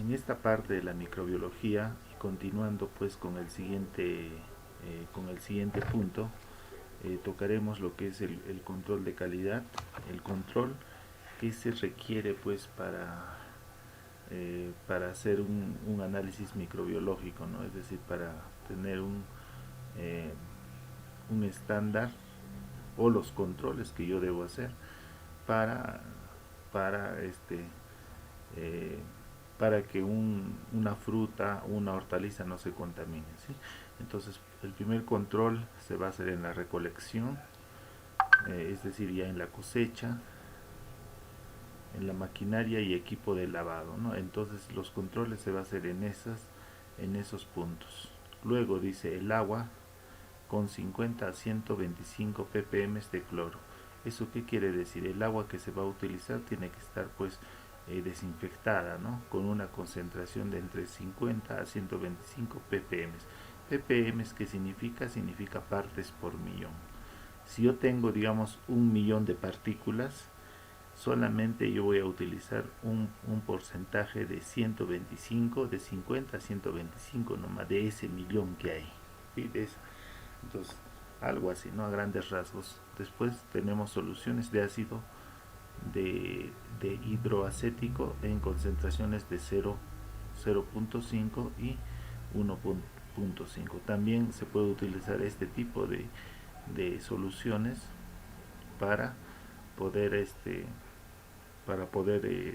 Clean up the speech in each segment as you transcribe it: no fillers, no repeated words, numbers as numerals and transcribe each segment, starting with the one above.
En esta parte de la microbiología y continuando pues con el siguiente punto, tocaremos lo que es el control de calidad, el control que se requiere pues para hacer un análisis microbiológico, ¿no? Es decir, para tener eh, un estándar o los controles que yo debo hacer para, para este, eh, para que una fruta o una hortaliza no se contamine, ¿sí? Entonces, el primer control se va a hacer en la recolección, es decir, ya en la cosecha, en la maquinaria y equipo de lavado, ¿no? Entonces, los controles se va a hacer en esos puntos. Luego dice el agua con 50 a 125 ppm de cloro. ¿Eso qué quiere decir? El agua que se va a utilizar tiene que estar pues desinfectada, ¿no? Con una concentración de entre 50 a 125 ppm. ppm, ¿qué significa? Significa partes por millón. Si yo tengo, digamos, 1 millón de partículas, solamente yo voy a utilizar un porcentaje de 125, de 50 a 125 nomás, de ese millón que hay. ¿Sí? Entonces, algo así, ¿no? A grandes rasgos. Después tenemos soluciones de ácido de hidroacético en concentraciones de 0.5 y 1.5. También se puede utilizar este tipo de soluciones para poder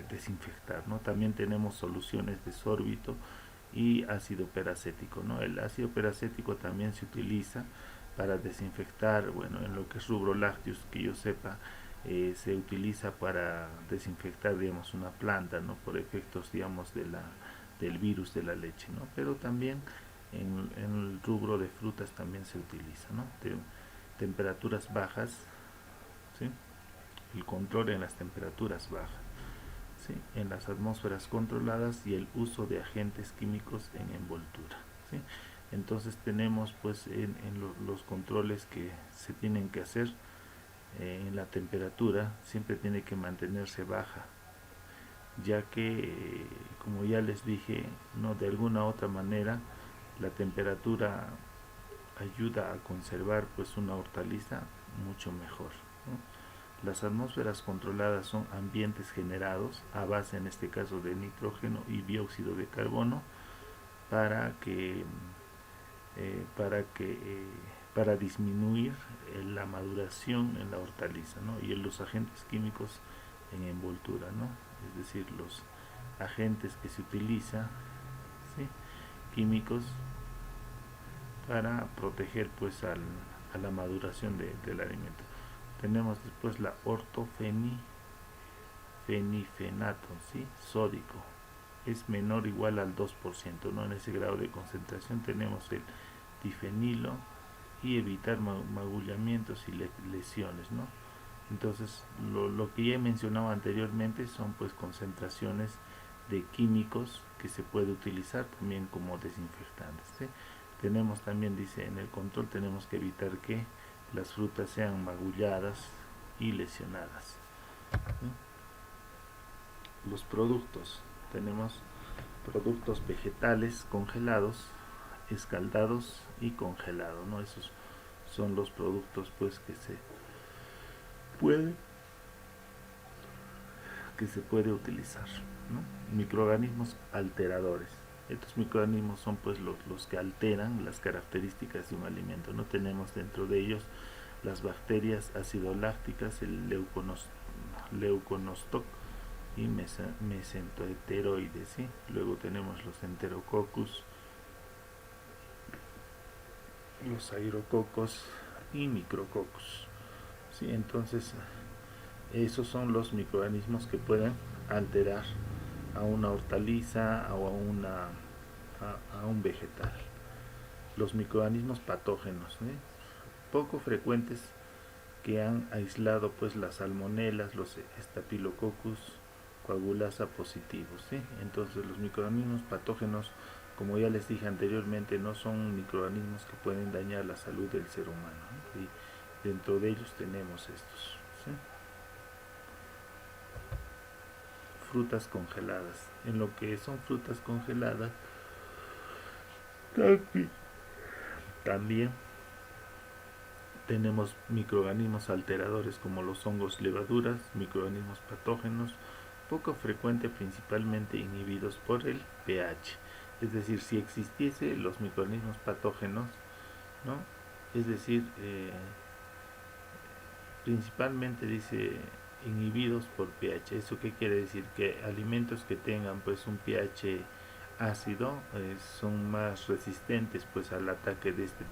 desinfectar, ¿no? También tenemos soluciones de sórbito y ácido peracético, ¿no? El ácido peracético también se utiliza para desinfectar, bueno, en lo que es rubro lácteos, que yo sepa, se utiliza para desinfectar, digamos, una planta, ¿no? Por efectos, digamos, del virus de la leche, ¿no? Pero también en el rubro de frutas también se utiliza, ¿no? Temperaturas bajas, ¿sí? El control en las temperaturas bajas, ¿sí? En las atmósferas controladas y el uso de agentes químicos en envoltura, ¿sí? Entonces tenemos pues los controles que se tienen que hacer en la temperatura siempre tiene que mantenerse baja, ya que como ya les dije, no, de alguna u otra manera la temperatura ayuda a conservar pues una hortaliza mucho mejor, ¿no? Las atmósferas controladas son ambientes generados a base, en este caso, de nitrógeno y dióxido de carbono para que para que para disminuir la maduración en la hortaliza, ¿no? Y los agentes químicos en envoltura, ¿no? Es decir, los agentes que se utilizan, ¿sí? Químicos para proteger pues a la maduración del alimento. Tenemos después la ortofenifenato, ¿sí? Sódico. Es menor o igual al 2%, ¿no? En ese grado de concentración tenemos el difenilo y evitar magullamientos y lesiones, ¿no? Entonces, lo que ya he mencionado anteriormente son pues concentraciones de químicos que se puede utilizar también como desinfectantes, ¿sí? Tenemos también, dice, en el control tenemos que evitar que las frutas sean magulladas y lesionadas, ¿sí? Los productos, tenemos productos vegetales congelados, escaldados y congelados, ¿no? Esos son los productos pues puede, que se puede utilizar, ¿no? Microorganismos alteradores. Estos microorganismos son pues los que alteran las características de un alimento, ¿no? Tenemos dentro de ellos las bacterias acidolácticas, el leuconostoc y mesenteroides, ¿sí? Luego tenemos los enterococcus, los aerococos y micrococcus, ¿sí? Entonces esos son los microorganismos que pueden alterar a una hortaliza o a un vegetal. Los microorganismos patógenos, ¿sí? Poco frecuentes, que han aislado pues las salmonelas, los estafilococcus coagulasa positivos, ¿sí? Entonces los microorganismos patógenos, como ya les dije anteriormente, no son microorganismos que pueden dañar la salud del ser humano, ¿sí? Y dentro de ellos tenemos estos, ¿sí? frutas congeladas. En lo que son frutas congeladas, también tenemos microorganismos alteradores como los hongos, levaduras, microorganismos patógenos, poco frecuente, principalmente inhibidos por el pH. Es decir, si existiese los microorganismos patógenos, ¿no? Es decir, principalmente dice inhibidos por pH. ¿Eso qué quiere decir? Que alimentos que tengan pues un pH ácido son más resistentes pues al ataque de este.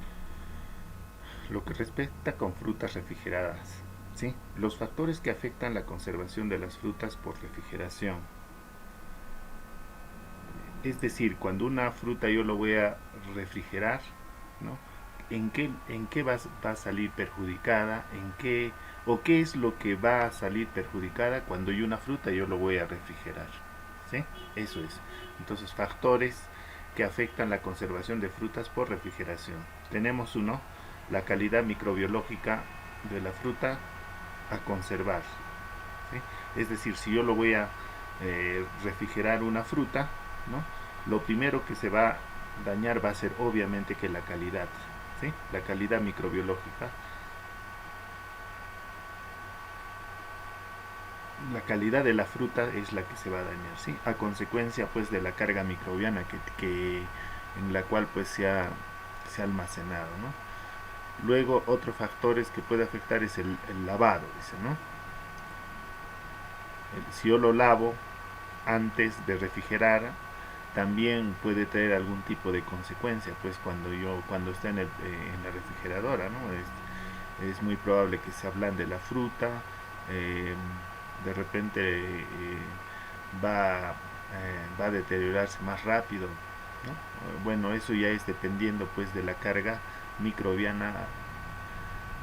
Lo que respecta con frutas refrigeradas, ¿sí? Los factores que afectan la conservación de las frutas por refrigeración. Es decir, cuando una fruta yo lo voy a refrigerar, ¿no? ¿En qué va a salir perjudicada? ¿Qué es lo que va a salir perjudicada cuando yo una fruta yo lo voy a refrigerar? ¿Sí? Eso es. Entonces, factores que afectan la conservación de frutas por refrigeración. Tenemos uno, la calidad microbiológica de la fruta a conservar. ¿Sí? Es decir, si yo lo voy a refrigerar una fruta, ¿no? Lo primero que se va a dañar va a ser obviamente que la calidad, ¿sí? La calidad microbiológica. La calidad de la fruta es la que se va a dañar, ¿sí? A consecuencia pues de la carga microbiana en la cual pues se ha almacenado, ¿no? Luego otro factor que puede afectar es el lavado, dice, ¿no? Si yo lo lavo antes de refrigerar, también puede traer algún tipo de consecuencia, pues cuando está en la refrigeradora, ¿no? Es muy probable que se ablande la fruta, de repente va a deteriorarse más rápido, ¿no? Bueno, eso ya es dependiendo pues de la carga microbiana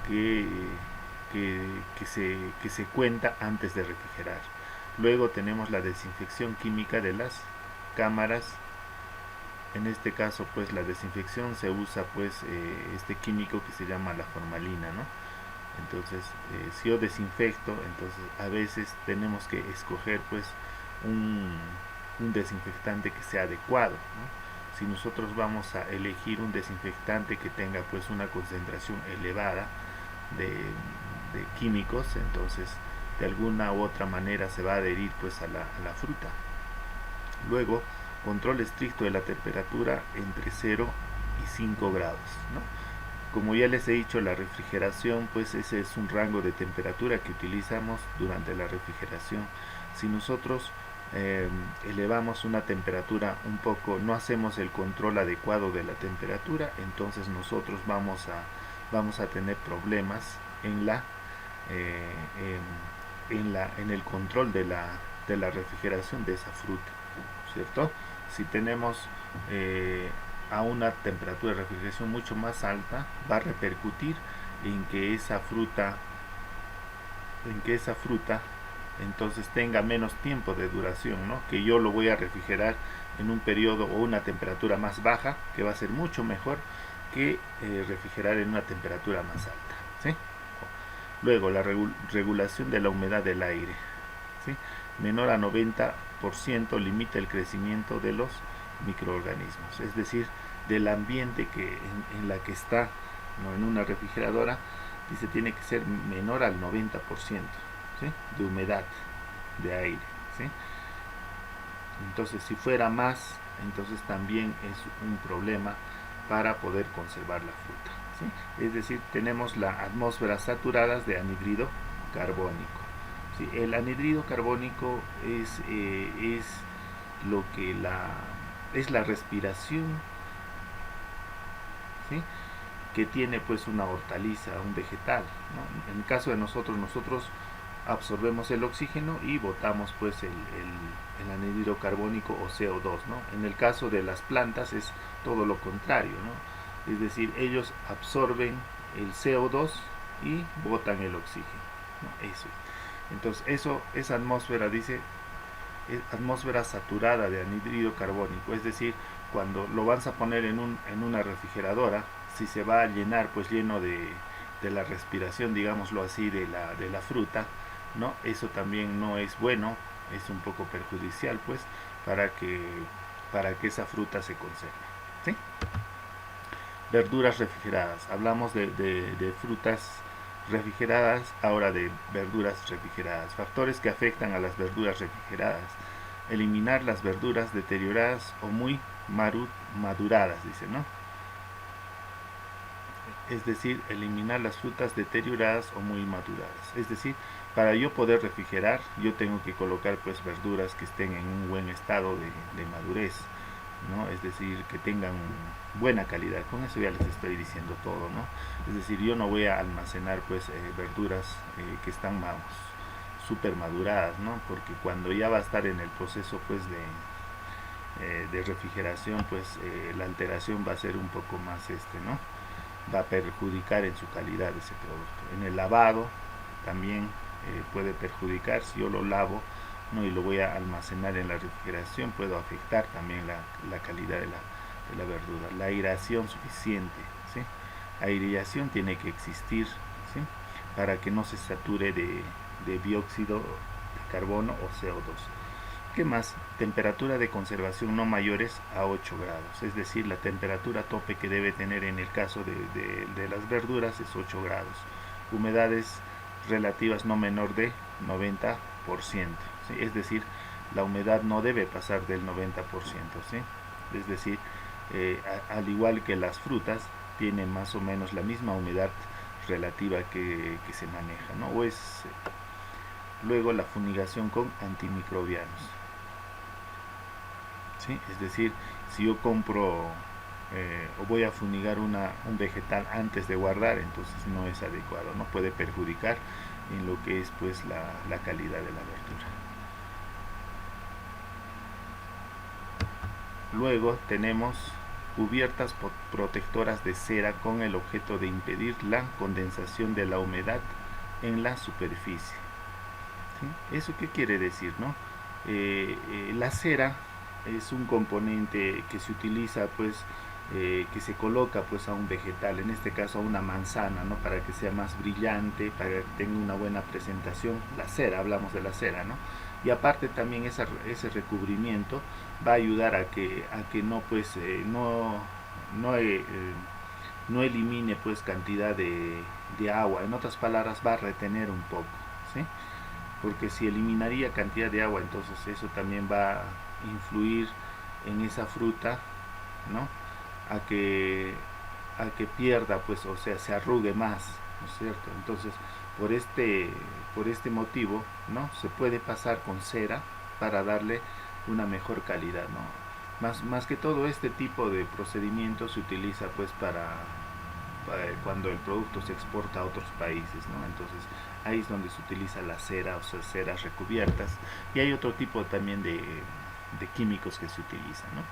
que, que se cuenta antes de refrigerar. Luego tenemos la desinfección química de las cámaras. En este caso pues la desinfección se usa pues este químico que se llama la formalina, ¿no? Entonces si yo desinfecto, entonces a veces tenemos que escoger pues un desinfectante que sea adecuado, ¿no? Si nosotros vamos a elegir un desinfectante que tenga pues una concentración elevada de químicos, entonces de alguna u otra manera se va a adherir pues a la fruta. Luego, control estricto de la temperatura entre 0 y 5 grados, ¿no? Como ya les he dicho, la refrigeración pues ese es un rango de temperatura que utilizamos durante la refrigeración. Si nosotros elevamos una temperatura un poco, no hacemos el control adecuado de la temperatura, entonces nosotros vamos a tener problemas en el control de la refrigeración de esa fruta, ¿cierto? Si tenemos a una temperatura de refrigeración mucho más alta, va a repercutir en que esa fruta entonces tenga menos tiempo de duración, ¿no? Que yo lo voy a refrigerar en un periodo o una temperatura más baja, que va a ser mucho mejor que refrigerar en una temperatura más alta, ¿sí? Luego, la regulación de la humedad del aire, ¿sí? Menor a 90% limita el crecimiento de los microorganismos, es decir, del ambiente en la que está, ¿no? En una refrigeradora, dice tiene que ser menor al 90%, ¿sí? De humedad de aire, ¿sí? Entonces si fuera más, entonces también es un problema para poder conservar la fruta, ¿sí? Es decir, tenemos la atmósfera saturada de anhídrido carbónico, ¿sí? El anhídrido carbónico es lo que es la respiración, ¿sí? Que tiene pues una hortaliza, un vegetal, ¿no? En el caso de nosotros absorbemos el oxígeno y botamos pues el anhídrido carbónico o CO2, ¿no? En el caso de las plantas es todo lo contrario, ¿no? Es decir, ellos absorben el CO2 y botan el oxígeno, ¿no? Eso. Entonces esa atmósfera dice es atmósfera saturada de anhídrido carbónico, es decir, cuando lo vas a poner en una refrigeradora, si se va a llenar pues lleno de la respiración, digámoslo así, de la fruta, ¿no? Eso también no es bueno es un poco perjudicial pues para que esa fruta se conserve, ¿sí? Verduras refrigeradas. Hablamos de frutas refrigeradas, ahora de verduras refrigeradas. Factores que afectan a las verduras refrigeradas: eliminar las verduras deterioradas o muy maduradas, dice, ¿no? Es decir, eliminar las frutas deterioradas o muy maduradas. Es decir, para yo poder refrigerar, yo tengo que colocar pues verduras que estén en un buen estado de madurez, ¿no? Es decir, que tengan buena calidad. Con eso ya les estoy diciendo todo, ¿no? Es decir, yo no voy a almacenar pues verduras que están, vamos, súper maduradas, ¿no? Porque cuando ya va a estar en el proceso pues de refrigeración, pues la alteración va a ser un poco más ¿no? Va a perjudicar en su calidad ese producto. En el lavado también puede perjudicar. Si yo lo lavo, ¿no? Y lo voy a almacenar en la refrigeración, puedo afectar también la calidad de la verdura. La aireación suficiente, ¿sí? La aireación tiene que existir, ¿sí? Para que no se sature de dióxido de carbono o CO2. ¿Qué más? Temperatura de conservación no mayores a 8 grados, es decir, la temperatura tope que debe tener en el caso de las verduras es 8 grados. Humedades relativas no menor de 90%, ¿sí? Es decir, la humedad no debe pasar del 90%, ¿sí? Es decir, al igual que las frutas, tienen más o menos la misma humedad relativa que se maneja, ¿no? Luego la fumigación con antimicrobianos, ¿sí? Es decir, si yo compro o voy a fumigar un vegetal antes de guardar, entonces no es adecuado, no puede perjudicar en lo que es pues la calidad de la verdura. Luego tenemos cubiertas protectoras de cera con el objeto de impedir la condensación de la humedad en la superficie, ¿sí? ¿Eso qué quiere decir, no? La cera es un componente que se utiliza pues que se coloca pues a un vegetal, en este caso a una manzana, ¿no? Para que sea más brillante, para que tenga una buena presentación. La cera, hablamos de la cera, ¿no? Y aparte también ese recubrimiento va a ayudar a que no pues no elimine pues cantidad de agua. En otras palabras, va a retener un poco, ¿sí? Porque si eliminaría cantidad de agua, entonces eso también va a influir en esa fruta, ¿no? A que pierda, pues, o sea, se arrugue más, ¿no es cierto? Entonces, por este motivo, ¿no? Se puede pasar con cera para darle una mejor calidad, ¿no? Más que todo, este tipo de procedimiento se utiliza pues para cuando el producto se exporta a otros países, ¿no? Entonces ahí es donde se utiliza la cera, o sea, ceras recubiertas, y hay otro tipo también de químicos que se utilizan, ¿no?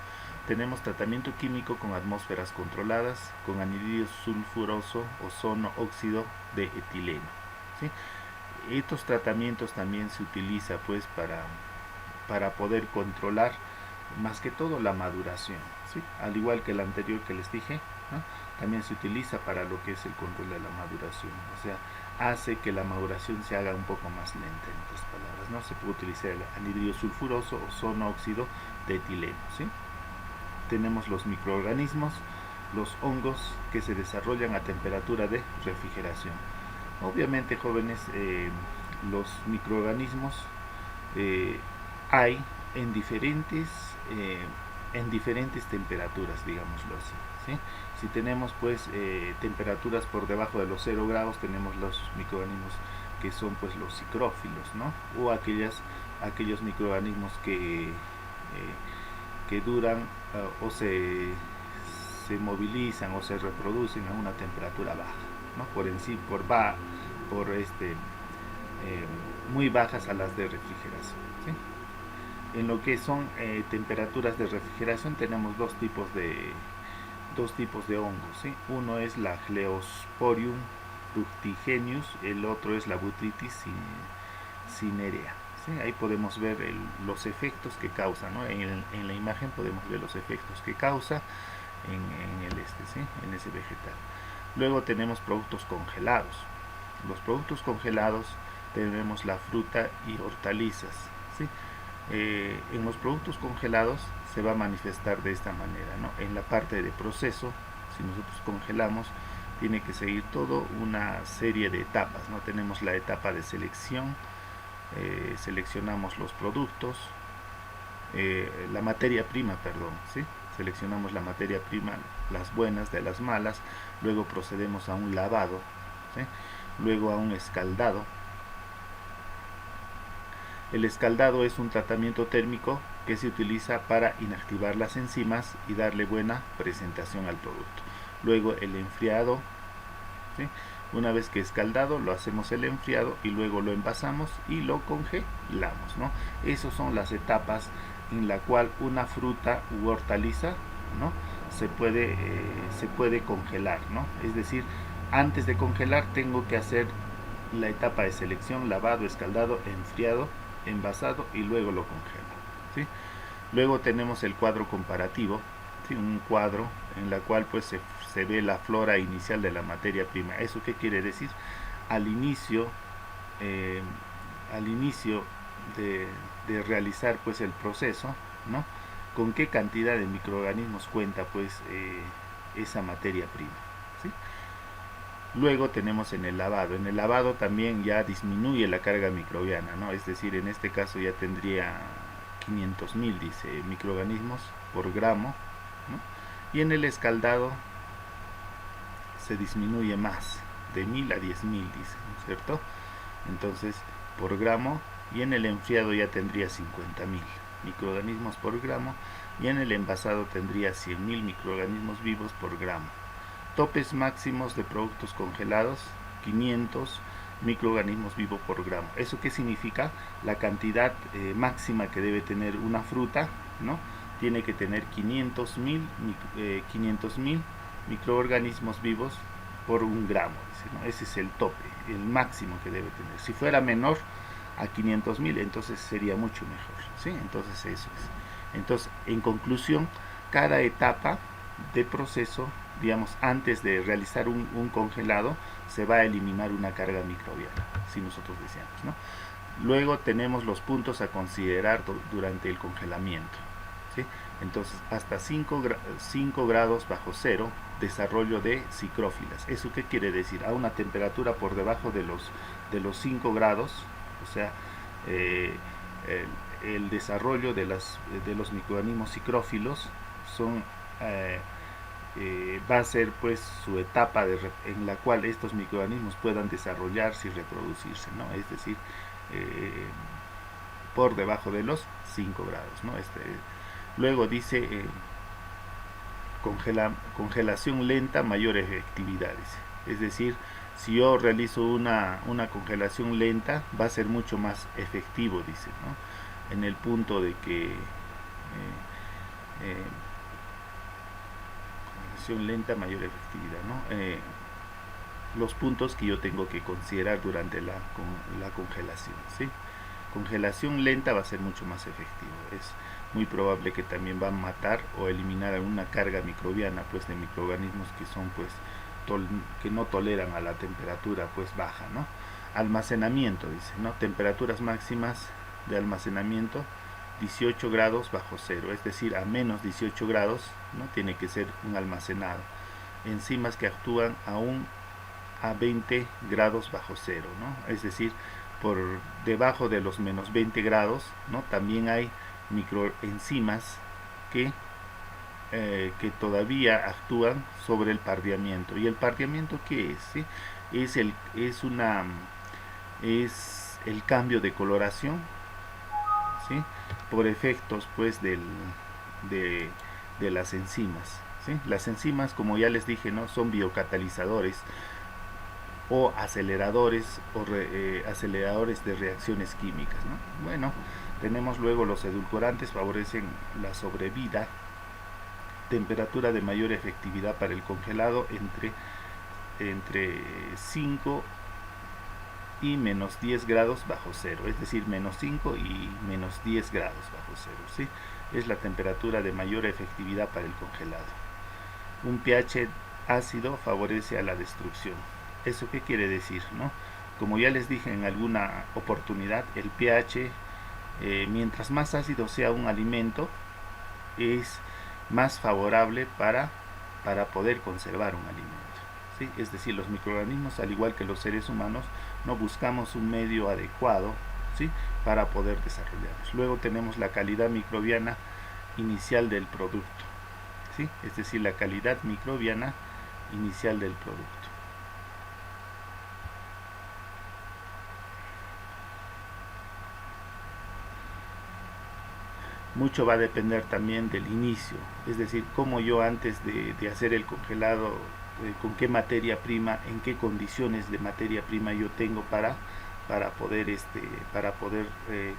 Tenemos tratamiento químico con atmósferas controladas, con anhídrido sulfuroso, ozono, óxido de etileno, ¿sí? Estos tratamientos también se utiliza pues para poder controlar más que todo la maduración, ¿sí? Al igual que el anterior que les dije, ¿no? También se utiliza para lo que es el control de la maduración, o sea, hace que la maduración se haga un poco más lenta, en otras palabras, ¿no? Se puede utilizar el anhídrido sulfuroso, ozono, óxido de etileno, ¿sí? Tenemos los microorganismos, los hongos que se desarrollan a temperatura de refrigeración. Obviamente, jóvenes, los microorganismos hay en diferentes temperaturas, digámoslo así, ¿sí? Si tenemos pues temperaturas por debajo de los 0 grados, tenemos los microorganismos que son pues los psicrófilos, ¿no? O aquellos microorganismos que duran o se movilizan o se reproducen a una temperatura baja, ¿no? Muy bajas a las de refrigeración, ¿sí? En lo que son temperaturas de refrigeración tenemos dos tipos de hongos, ¿sí? Uno es la Cleosporium fructigenius, el otro es la Botrytis cinerea, ¿sí? Ahí podemos ver los efectos que causa, ¿no? En la imagen podemos ver los efectos que causa ¿sí? En ese vegetal. Luego tenemos productos congelados. Los productos congelados tenemos la fruta y hortalizas, ¿sí? En los productos congelados se va a manifestar de esta manera, ¿no? En la parte de proceso, si nosotros congelamos, tiene que seguir todo una serie de etapas, ¿no? Tenemos la etapa de selección, seleccionamos los productos, la materia prima, perdón, ¿sí? Seleccionamos la materia prima, las buenas de las malas, luego procedemos a un lavado, ¿sí? Luego a un escaldado. El escaldado es un tratamiento térmico que se utiliza para inactivar las enzimas y darle buena presentación al producto. Luego el enfriado, ¿sí? Una vez que escaldado lo hacemos el enfriado y luego lo envasamos y lo congelamos, ¿no? Esas son las etapas en la cual una fruta u hortaliza, ¿no? se puede congelar, ¿no? Es decir, antes de congelar tengo que hacer la etapa de selección, lavado, escaldado, enfriado, envasado y luego lo congelo, ¿sí? Luego tenemos el cuadro comparativo, ¿sí? Un cuadro en la cual pues se ve la flora inicial de la materia prima. ¿Eso qué quiere decir? Al inicio de realizar pues el proceso, ¿no? Con qué cantidad de microorganismos cuenta pues esa materia prima, ¿sí? Luego tenemos en el lavado también ya disminuye la carga microbiana, ¿no? Es decir, en este caso ya tendría 500.000, dice, microorganismos por gramo, ¿no? Y en el escaldado se disminuye más, de 1000 a 10.000, dice, ¿no es cierto? Entonces, por gramo, y en el enfriado ya tendría 50.000 microorganismos por gramo, y en el envasado tendría 100.000 microorganismos vivos por gramo. Topes máximos de productos congelados, 500 microorganismos vivos por gramo. ¿Eso qué significa? La cantidad máxima que debe tener una fruta, ¿no? Tiene que tener 500.000 microorganismos vivos por un gramo, ¿no? Ese es el tope, el máximo que debe tener. Si fuera menor a 500.000, entonces sería mucho mejor, ¿sí? Entonces eso es. Entonces, en conclusión, cada etapa de proceso, digamos, antes de realizar un congelado, se va a eliminar una carga microbiana, si nosotros deseamos, ¿no? Luego tenemos los puntos a considerar durante el congelamiento, ¿sí? Entonces, hasta 5 grados bajo cero, desarrollo de psicrófilas. ¿Eso qué quiere decir? A una temperatura por debajo de los 5 grados, o sea, el desarrollo de los microorganismos psicrófilos va a ser pues su etapa en la cual estos microorganismos puedan desarrollarse y reproducirse, ¿no? Es decir, por debajo de los 5 grados, ¿no? Luego dice congelación lenta, mayor efectividad, dice. Es decir, si yo realizo una congelación lenta, va a ser mucho más efectivo, dice, ¿no? En el punto de que congelación lenta, mayor efectividad, ¿no? Los puntos que yo tengo que considerar durante la congelación, ¿sí? Congelación lenta va a ser mucho más efectivo. Es muy probable que también va a matar o eliminar alguna carga microbiana, pues, de microorganismos que son pues que no toleran a la temperatura pues baja, ¿no? Almacenamiento, dice, ¿no? Temperaturas máximas de almacenamiento 18 grados bajo cero, es decir, a menos 18 grados, ¿no? Tiene que ser un almacenado. Enzimas que actúan aún a 20 grados bajo cero, ¿no? Es decir, por debajo de los menos 20 grados, ¿no? También hay microenzimas que todavía actúan sobre el pardeamiento. ¿Y el pardeamiento qué es? ¿Sí? Es el cambio de coloración, ¿sí? Por efectos pues de las enzimas, ¿sí? Las enzimas, como ya les dije, ¿no? Son biocatalizadores o aceleradores aceleradores de reacciones químicas, ¿no? Bueno, tenemos luego los edulcorantes, favorecen la sobrevida. Temperatura de mayor efectividad para el congelado entre 5 y menos 10 grados bajo cero, es decir, menos 5 y menos 10 grados bajo cero, ¿sí? Es la temperatura de mayor efectividad para el congelado. Un pH ácido favorece a la destrucción. ¿Eso qué quiere decir, no? Como ya les dije en alguna oportunidad, el pH mientras más ácido sea un alimento, es más favorable para poder conservar un alimento, ¿sí? Es decir, los microorganismos, al igual que los seres humanos, no buscamos un medio adecuado, ¿sí?, para poder desarrollarlos. Luego tenemos la calidad microbiana inicial del producto, ¿sí? Es decir, la calidad microbiana inicial del producto. Mucho va a depender también del inicio, es decir, cómo yo antes de hacer el congelado, con qué materia prima, en qué condiciones de materia prima yo tengo para poder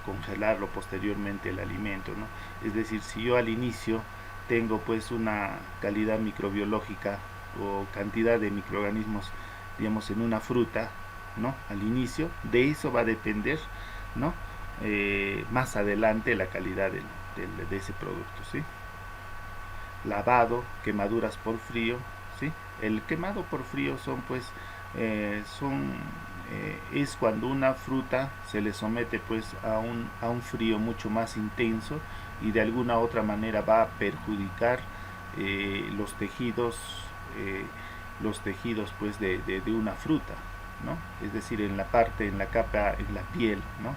congelarlo posteriormente el alimento, ¿no? Es decir, si yo al inicio tengo pues una calidad microbiológica o cantidad de microorganismos, digamos, en una fruta, ¿no?, al inicio, de eso va a depender, ¿no?, más adelante la calidad de ese producto, ¿sí? Lavado, quemaduras por frío, ¿sí? El quemado por frío son pues es cuando una fruta se le somete pues a un frío mucho más intenso y de alguna otra manera va a perjudicar los tejidos pues de una fruta, ¿no? Es decir, en la capa, en la piel, ¿no?,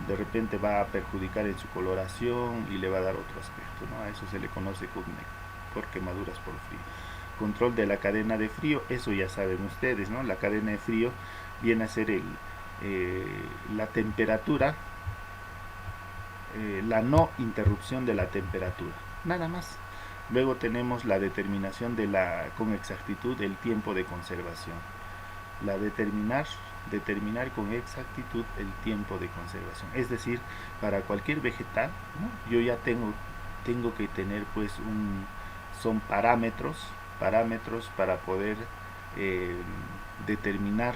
de repente va a perjudicar en su coloración y le va a dar otro aspecto, ¿no? A eso se le conoce por quemaduras por frío. Control de la cadena de frío, eso ya saben ustedes, ¿no? La cadena de frío viene a ser la temperatura, la no interrupción de la temperatura, nada más. Luego tenemos la determinación con exactitud del tiempo de conservación. Determinar con exactitud el tiempo de conservación. Es decir, para cualquier vegetal, ¿no?, yo ya tengo que tener pues son parámetros para poder determinar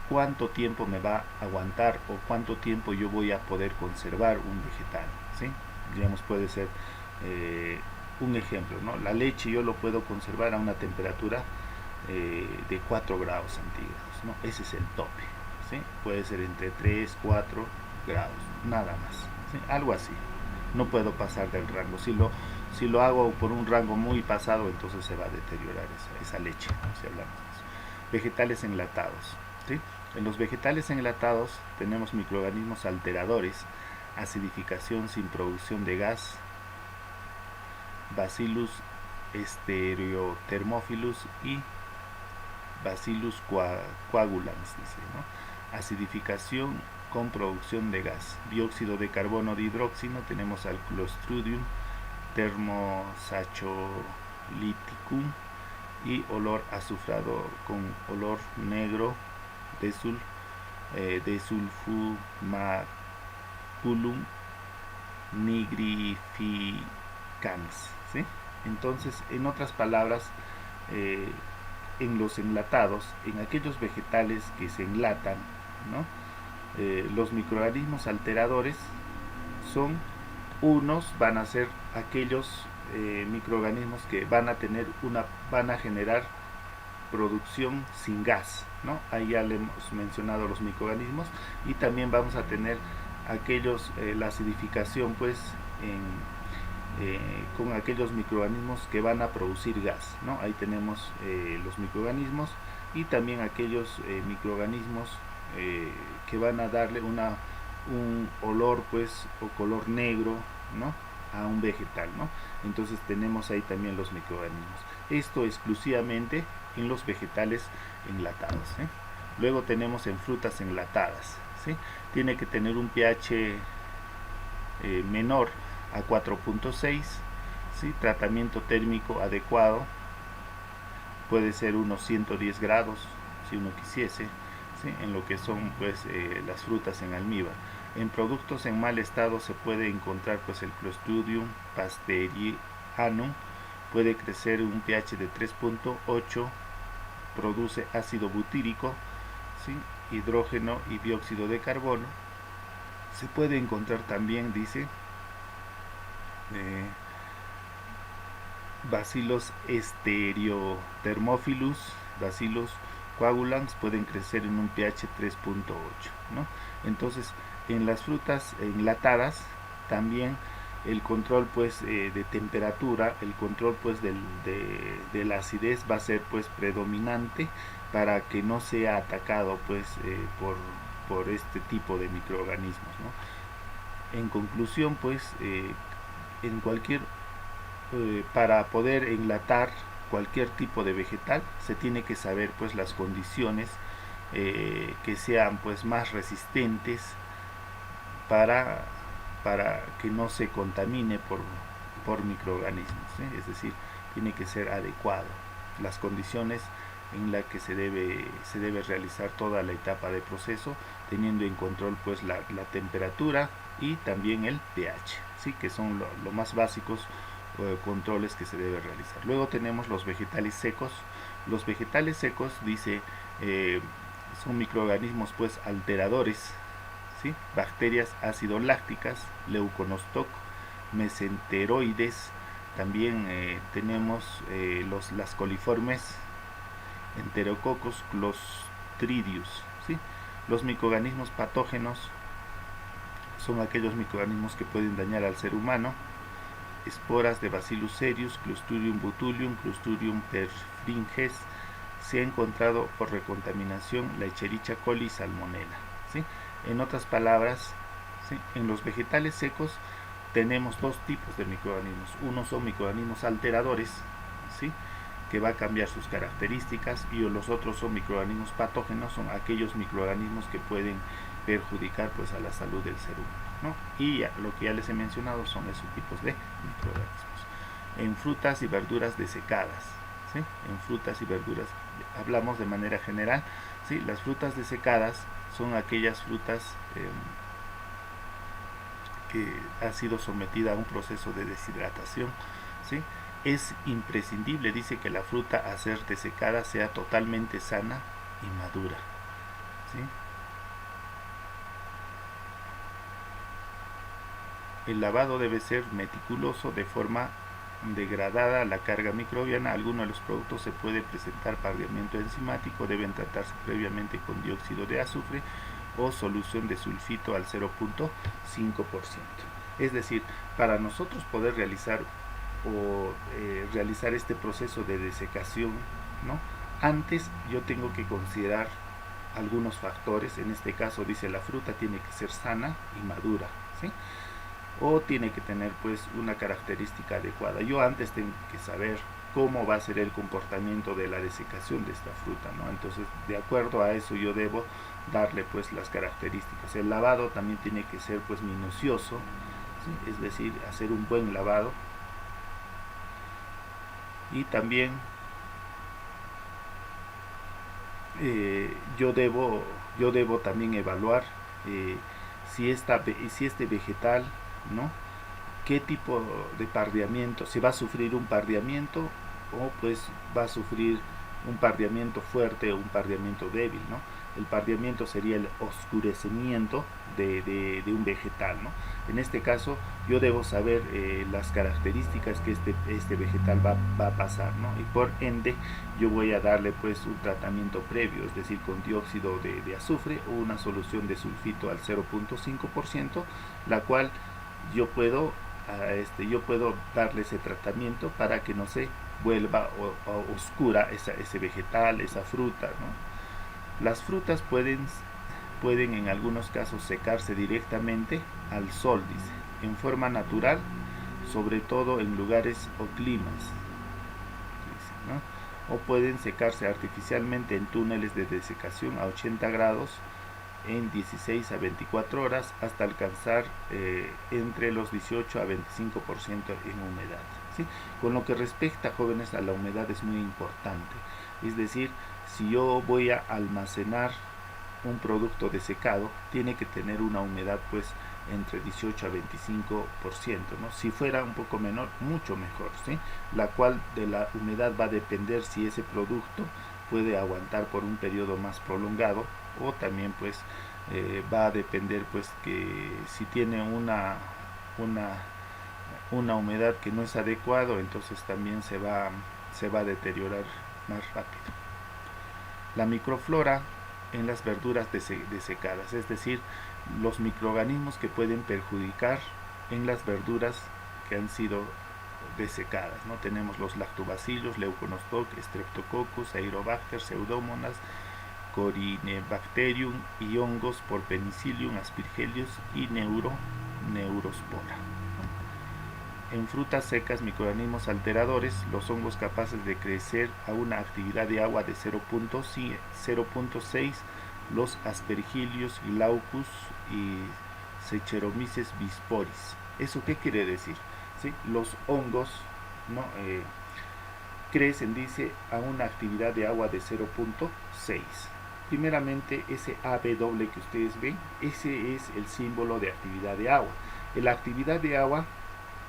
cuánto tiempo me va a aguantar o cuánto tiempo yo voy a poder conservar un vegetal, ¿sí? Digamos, puede ser un ejemplo, ¿no? La leche yo lo puedo conservar a una temperatura de 4 grados centígrados, ¿no? Ese es el tope, ¿sí? Puede ser entre 3, 4 grados, nada más, ¿sí? Algo así. No puedo pasar del rango. Si lo hago por un rango muy pasado, entonces se va a deteriorar esa leche, ¿no?, si hablamos de eso. Vegetales enlatados, ¿sí? En los vegetales enlatados tenemos microorganismos alteradores, acidificación sin producción de gas, Bacillus stereothermophilus y Bacillus coagulans, dice, ¿no? Acidificación con producción de gas, dióxido de carbono de hidróxido, tenemos al Clostridium thermosaccharoliticum y olor azufrado con olor negro de sulfumaculum nigrificans, ¿sí? Entonces, en otras palabras, en los enlatados, en aquellos vegetales que se enlatan, ¿no?, los microorganismos alteradores van a ser aquellos microorganismos que van a generar producción sin gas, ¿no? Ahí ya le hemos mencionado los microorganismos, y también vamos a tener la acidificación pues con aquellos microorganismos que van a producir gas, ¿no? Ahí tenemos los microorganismos y también aquellos microorganismos que van a darle un olor pues o color negro, ¿no?, a un vegetal, ¿no? Entonces tenemos ahí también los microorganismos. Esto exclusivamente en los vegetales enlatados, ¿sí? Luego tenemos en frutas enlatadas, ¿sí? Tiene que tener un pH menor a 4.6, ¿sí? Tratamiento térmico adecuado, puede ser unos 110 grados si uno quisiese, ¿sí?, en lo que son pues las frutas en almíbar. En productos en mal estado se puede encontrar pues el Clostridium pasterianum, puede crecer un pH de 3.8, produce ácido butírico, ¿sí?, hidrógeno y dióxido de carbono. Se puede encontrar también, dice, Bacillus stereothermophilus, Bacillus coagulans, pueden crecer en un pH 3.8, ¿no? Entonces, en las frutas enlatadas también el control pues de temperatura, el control pues de la acidez va a ser pues predominante para que no sea atacado pues por este tipo de microorganismos, ¿no? En conclusión pues en cualquier para poder enlatar cualquier tipo de vegetal se tiene que saber pues las condiciones que sean pues más resistentes para, para que no se contamine por microorganismos, ¿eh? Es decir, tiene que ser adecuado las condiciones en las que se debe realizar toda la etapa de proceso, teniendo en control pues la temperatura y también el pH, ¿sí? Que son lo más básicos controles que se debe realizar. Luego tenemos los vegetales secos. Los vegetales secos, dice, son microorganismos pues alteradores, ¿sí? Bacterias ácido-lácticas, leuconostoc, mesenteroides, también tenemos las coliformes, enterococos, clostridius, ¿sí? Los microorganismos patógenos son aquellos microorganismos que pueden dañar al ser humano. Esporas de Bacillus cereus, Clostridium botulium, Clostridium perfringens. Se ha encontrado por recontaminación la Escherichia coli y Salmonella, ¿sí? En otras palabras, ¿sí? En los vegetales secos tenemos dos tipos de microorganismos. Unos son microorganismos alteradores, ¿sí? Que va a cambiar sus características, y los otros son microorganismos patógenos, son aquellos microorganismos que pueden perjudicar pues a la salud del ser humano, ¿no? Y lo que ya les he mencionado son esos tipos de microorganismos. En frutas y verduras desecadas, ¿sí? En frutas y verduras hablamos de manera general, ¿sí? Las frutas desecadas son aquellas frutas que ha sido sometida a un proceso de deshidratación, ¿sí? Es imprescindible, dice, que la fruta a ser desecada sea totalmente sana y madura, ¿sí? El lavado debe ser meticuloso, de forma degradada la carga microbiana. Algunos de los productos se puede presentar pardeamiento enzimático, deben tratarse previamente con dióxido de azufre o solución de sulfito al 0.5%. Es decir, para nosotros poder realizar este proceso de desecación, ¿no? Antes yo tengo que considerar algunos factores. En este caso dice, la fruta tiene que ser sana y madura, ¿sí? O tiene que tener pues una característica adecuada. Yo antes tengo que saber cómo va a ser el comportamiento de la desecación de esta fruta, ¿no? Entonces, de acuerdo a eso, yo debo darle pues las características. El lavado también tiene que ser pues minucioso, ¿sí? Es decir, hacer un buen lavado. Y también yo debo también evaluar si este vegetal, ¿no? Qué tipo de pardeamiento, si va a sufrir un pardeamiento o pues va a sufrir un pardeamiento fuerte o un pardeamiento débil, ¿no? El pardeamiento sería el oscurecimiento de un vegetal, ¿no? En este caso yo debo saber las características que este vegetal va a pasar, ¿no? Y por ende yo voy a darle pues un tratamiento previo, es decir, con dióxido de azufre o una solución de sulfito al 0.5%, la cual yo puedo darle ese tratamiento para que no se vuelva oscura ese vegetal, esa fruta, ¿no? Las frutas pueden en algunos casos secarse directamente al sol, dice, en forma natural, sobre todo en lugares o climas, dice, ¿no? O pueden secarse artificialmente en túneles de desecación a 80 grados en 16 a 24 horas hasta alcanzar entre los 18 a 25% en humedad, ¿sí? Con lo que respecta, jóvenes, a la humedad es muy importante. Es decir, si yo voy a almacenar un producto desecado, tiene que tener una humedad pues entre 18 a 25%, ¿no? Si fuera un poco menor, mucho mejor, ¿sí? La cual de la humedad va a depender si ese producto puede aguantar por un periodo más prolongado, o también pues va a depender pues que si tiene una humedad que no es adecuado, entonces también se va a deteriorar más rápido. La microflora en las verduras desecadas, es decir, los microorganismos que pueden perjudicar en las verduras que han sido desecadas, ¿no? Tenemos los lactobacillus, leuconostoc, streptococcus, aerobacter, pseudomonas, corynebacterium y hongos por penicillium, aspergillus y neurospora. En frutas secas, microorganismos alteradores, los hongos capaces de crecer a una actividad de agua de 0.6, los aspergillus, glaucus y Saccharomyces bisporis. ¿Eso qué quiere decir? ¿Sí? Los hongos, ¿no? Crecen, dice, a una actividad de agua de 0.6. Primeramente, ese AB que ustedes ven, ese es el símbolo de actividad de agua. La actividad de agua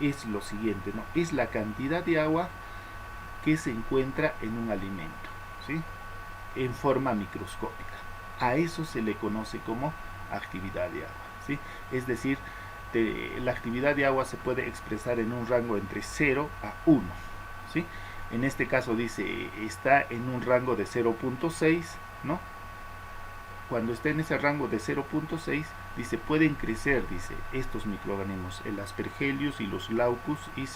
es lo siguiente, ¿no? Es la cantidad de agua que se encuentra en un alimento, ¿sí? En forma microscópica. A eso se le conoce como actividad de agua, ¿sí? Es decir, la actividad de agua se puede expresar en un rango entre 0 a 1, ¿sí? En este caso dice, está en un rango de 0.6, ¿no? Cuando está en ese rango de 0.6, dice, pueden crecer, dice, estos microorganismos, el Aspergillus y los Glaucus y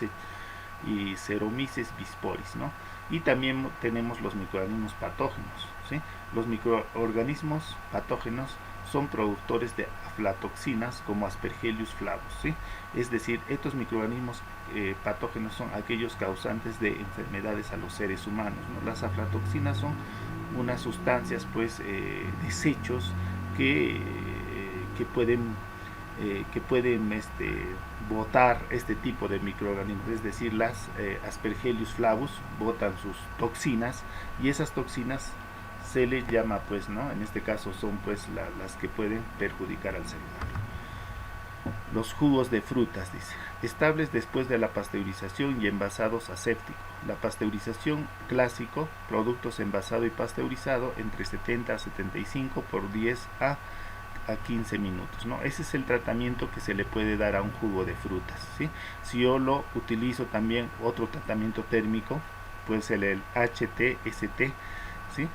Saccharomyces bisporis, ¿no? Y también tenemos los microorganismos patógenos, ¿sí? Los microorganismos patógenos son productores de aflatoxinas como Aspergillus flavus, ¿sí? Es decir, estos microorganismos patógenos son aquellos causantes de enfermedades a los seres humanos, ¿no? Las aflatoxinas son unas sustancias, pues, desechos que pueden botar este tipo de microorganismos, es decir, las Aspergillus flavus botan sus toxinas y esas toxinas se les llama, pues, ¿no? En este caso son, pues, las que pueden perjudicar al ser humano. Los jugos de frutas, dice, estables después de la pasteurización y envasados aséptico. La pasteurización clásico, productos envasado y pasteurizado entre 70 a 75 por 10 a 15 minutos, ¿no? Ese es el tratamiento que se le puede dar a un jugo de frutas, ¿sí? Si yo lo utilizo también otro tratamiento térmico, puede ser el HTST, ¿sí?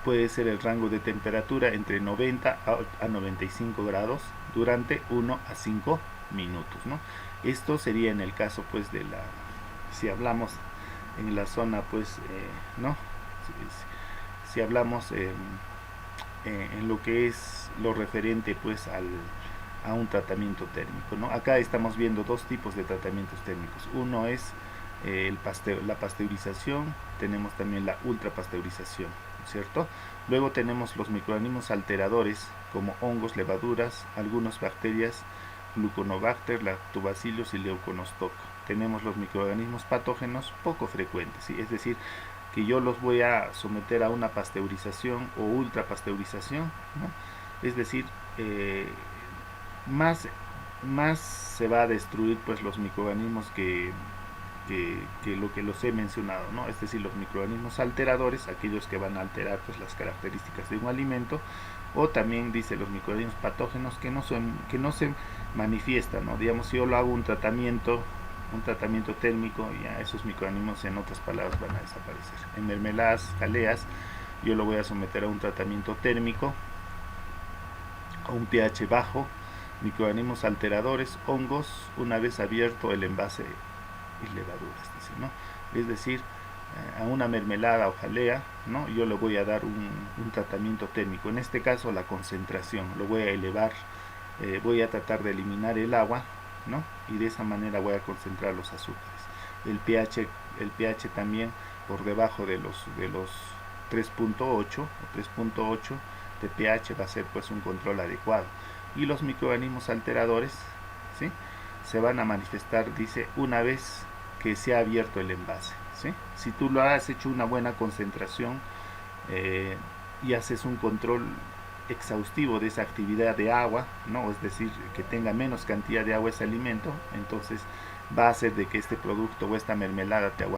Puede ser el rango de temperatura entre 90 a 95 grados durante 1 a 5 minutos, ¿no? Esto sería en el caso, pues, de si hablamos en la zona, pues, ¿no? Si hablamos en lo que es lo referente, pues, a un tratamiento térmico, ¿no? Acá estamos viendo dos tipos de tratamientos térmicos. Uno es la pasteurización, tenemos también la ultrapasteurización, ¿cierto? Luego tenemos los microorganismos alteradores como hongos, levaduras, algunas bacterias, Gluconobacter, Lactobacillus y Leuconostoc. Tenemos los microorganismos patógenos poco frecuentes, ¿sí? Es decir, que yo los voy a someter a una pasteurización o ultrapasteurización, ¿no? Es decir, más se va a destruir, pues, los microorganismos que lo que los he mencionado, ¿no? Es decir, los microorganismos alteradores, aquellos que van a alterar, pues, las características de un alimento, o también dice los microorganismos patógenos que no se manifiestan, ¿no? Digamos, si yo lo hago un tratamiento térmico, ya esos microorganismos, en otras palabras, van a desaparecer. En mermeladas, jaleas, yo lo voy a someter a un tratamiento térmico a un pH bajo, microorganismos alteradores, hongos, una vez abierto el envase y levaduras, dice, ¿no? Es decir, a una mermelada o jalea, ¿no? Yo le voy a dar un tratamiento térmico. En este caso, la concentración, lo voy a elevar, voy a tratar de eliminar el agua, ¿no? Y de esa manera voy a concentrar los azúcares. El pH también por debajo de los 3.8 de pH va a ser, pues, un control adecuado. Y los microorganismos alteradores, ¿sí?, se van a manifestar, dice, una vez que se ha abierto el envase, ¿sí? Si tú lo has hecho una buena concentración y haces un control exhaustivo de esa actividad de agua, ¿no? Es decir, que tenga menos cantidad de agua ese alimento, entonces va a hacer de que este producto o esta mermelada te aguante